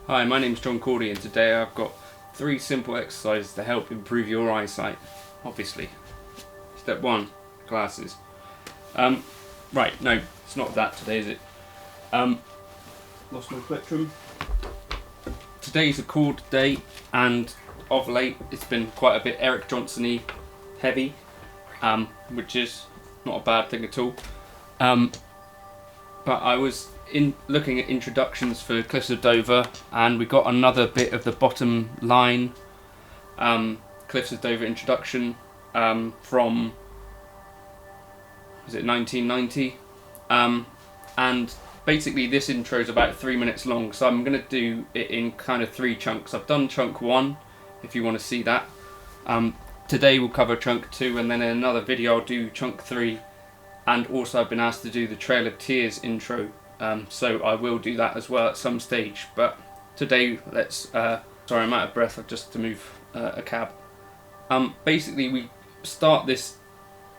Hi, my name is Cordy and today I've got 3 simple exercises to help improve your eyesight, obviously. Step 1, glasses. Right, no, it's not that today, is it? Lost my plectrum. Today's a chord day, and of late it's been quite a bit Eric Johnson-y heavy, which is not a bad thing at all. But I was looking at introductions for Cliffs of Dover, and we got another bit of the Bottomline Cliffs of Dover introduction from, was it 1990? And basically this intro is about 3 minutes long, so I'm going to do it in kind of 3 chunks. I've done chunk 1, if you want to see that. Today we'll cover chunk 2, and then in another video I'll do chunk 3. And also I've been asked to do the Trail of Tears intro, so I will do that as well at some stage. But today, let's, sorry, I'm out of breath, I've just to move a cab. Basically we start this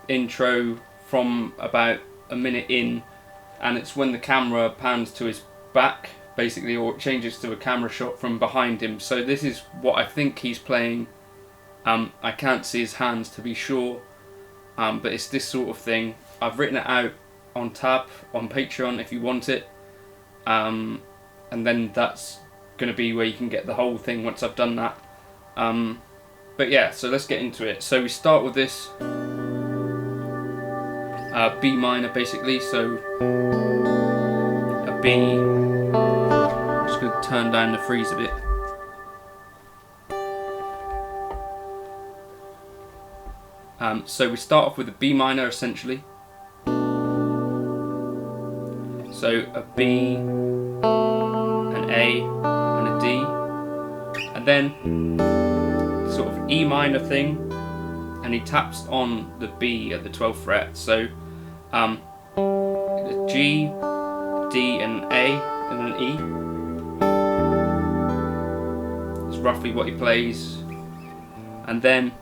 intro from about a minute in, and it's when the camera pans to his back, basically, or it changes to a camera shot from behind him. So this is what I think he's playing. I can't see his hands to be sure, but it's this sort of thing. I've written it out on tab on Patreon if you want it, and then that's going to be where you can get the whole thing once I've done that. But yeah, so let's get into it. So we start with this B minor basically, so a B. I'm just going to turn down the freeze a bit. So we start off with a B minor essentially. So a B, an A, and a D, and then sort of E minor thing, and he taps on the B at the 12th fret. So a G, D, and an A, and an E. That's roughly what he plays, and then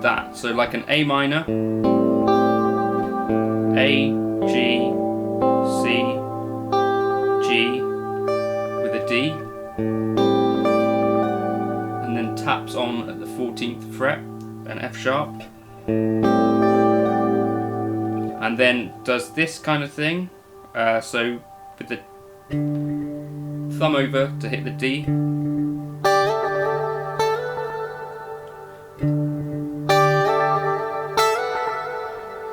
that. So like an A minor, A, G, C, G with a D, and then taps on at the 14th fret, an F sharp, and then does this kind of thing, so with the thumb over to hit the D,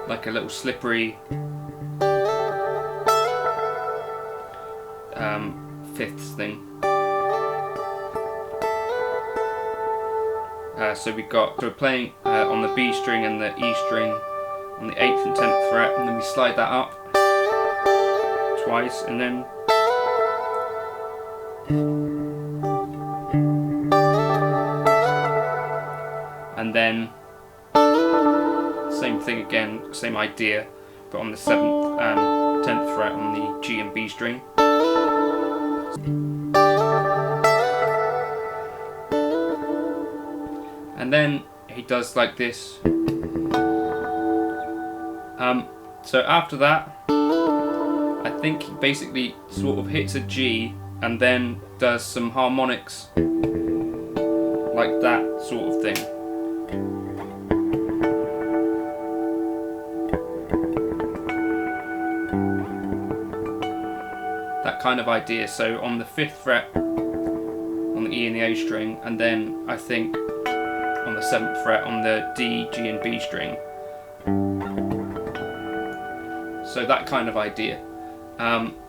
like a little slippery fifths thing. So we're playing on the B string and the E string on the 8th and 10th fret, and then we slide that up twice, and then same thing again, same idea, but on the 7th and 10th fret on the G and B string. And then he does like this. So after that, I think he basically sort of hits a G and then does some harmonics like that sort of thing. That kind of idea. So on the 5th fret on the E and the A string, and then I think on the 7th fret on the D, G and B string. So that kind of idea.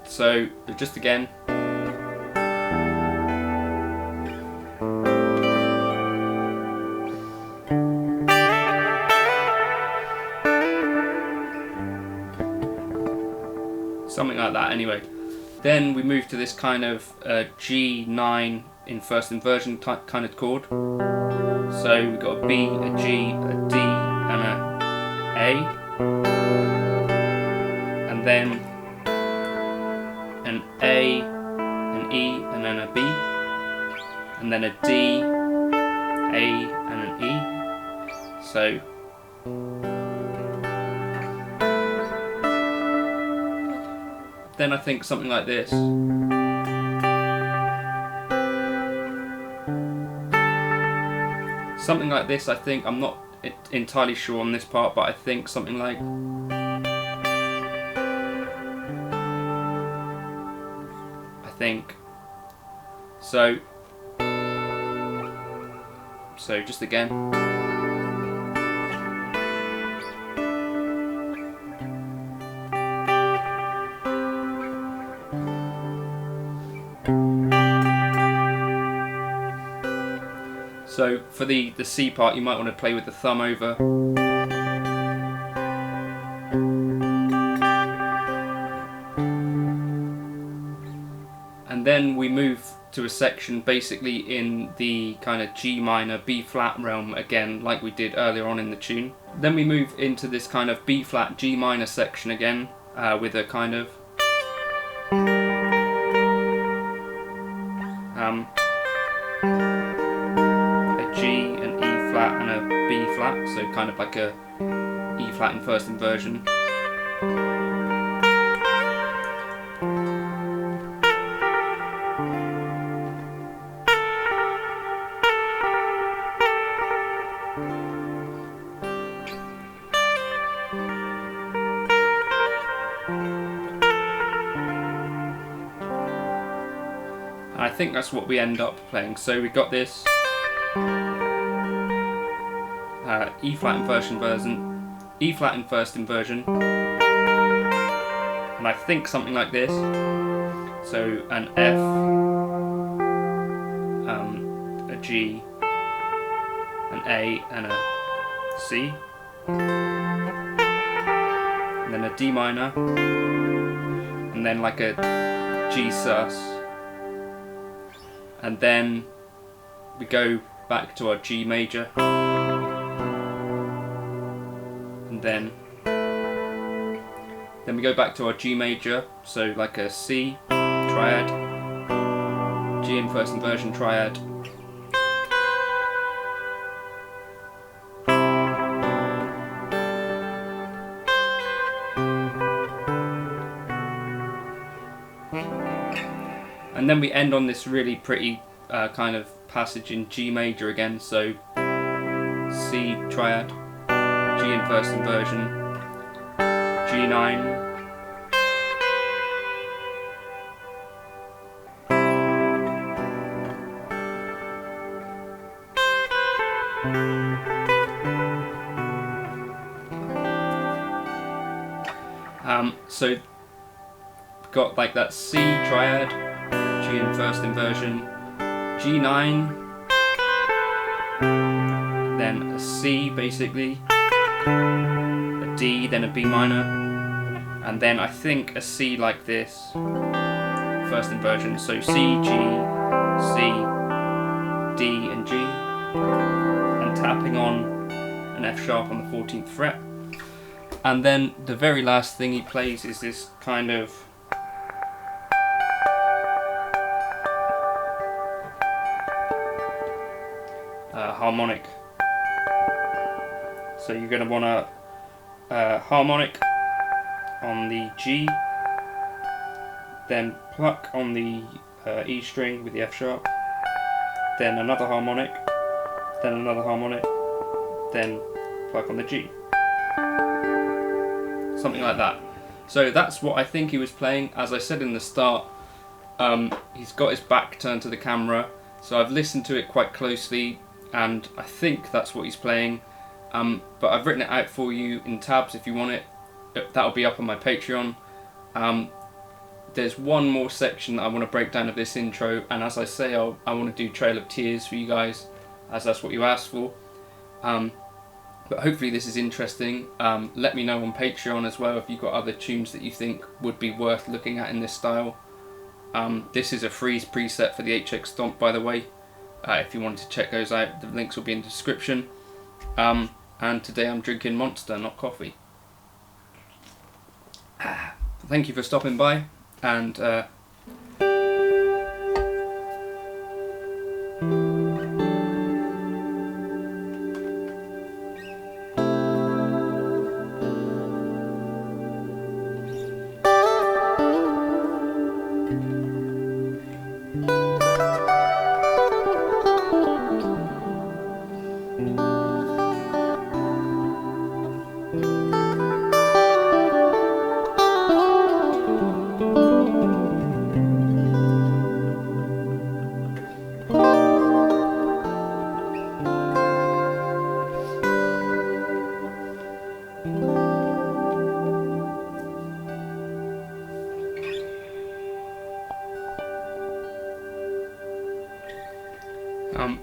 So just again. Something like that anyway. Then we move to this kind of G9 in first inversion type kind of chord. So we've got a B, a G, a D, and a A, and then an A, an E, and then a B, and then a D, A, and an E. So then I think something like this. something like this, I think. I'm not entirely sure on this part, but I think something like... I think. So just again. So for the C part, you might want to play with the thumb over. And then we move to a section basically in the kind of G minor, B flat realm again, like we did earlier on in the tune. Then we move into this kind of B flat, G minor section again, with a kind of a G, an E flat and a B flat, so kind of like a E flat in first inversion. I think that's what we end up playing. So we got this E flat inversion version, E flat in first inversion, and I think something like this. So an F, a G, an A, and a C, and then a D minor, and then like a G sus. And then we go back to our G major, and then we go back to our G major, so like a C triad, G in first inversion triad, and then we end on this really pretty kind of passage in G major again, so C triad, G in first inversion, G9, so we've got like that C triad, G in first inversion, G9, then a C basically, a D, then a B minor, and then I think a C like this, first inversion, so C, G, C, D and G, and tapping on an F sharp on the 14th fret. And then the very last thing he plays is this kind of harmonic. So you're going to want a harmonic on the G, then pluck on the E string with the F sharp, then another harmonic, then another harmonic, then pluck on the G. Something like that. So that's what I think he was playing. As I said in the start, he's got his back turned to the camera, so I've listened to it quite closely, and I think that's what he's playing. But I've written it out for you in tabs if you want it. That'll be up on my Patreon. There's one more section that I want to break down of this intro, and as I say, I want to do Trail of Tears for you guys, as that's what you asked for. But hopefully this is interesting. Let me know on Patreon as well if you've got other tunes that you think would be worth looking at in this style. This is a freeze preset for the HX Stomp, by the way. If you wanted to check those out, the links will be in the description. And today I'm drinking Monster, not coffee. Thank you for stopping by, and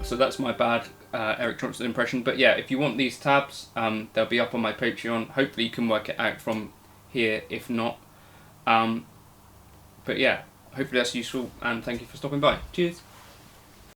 So that's my bad Eric Johnson impression. But yeah, if you want these tabs, they'll be up on my Patreon. Hopefully you can work it out from here, if not. But yeah, hopefully that's useful, and thank you for stopping by. Cheers.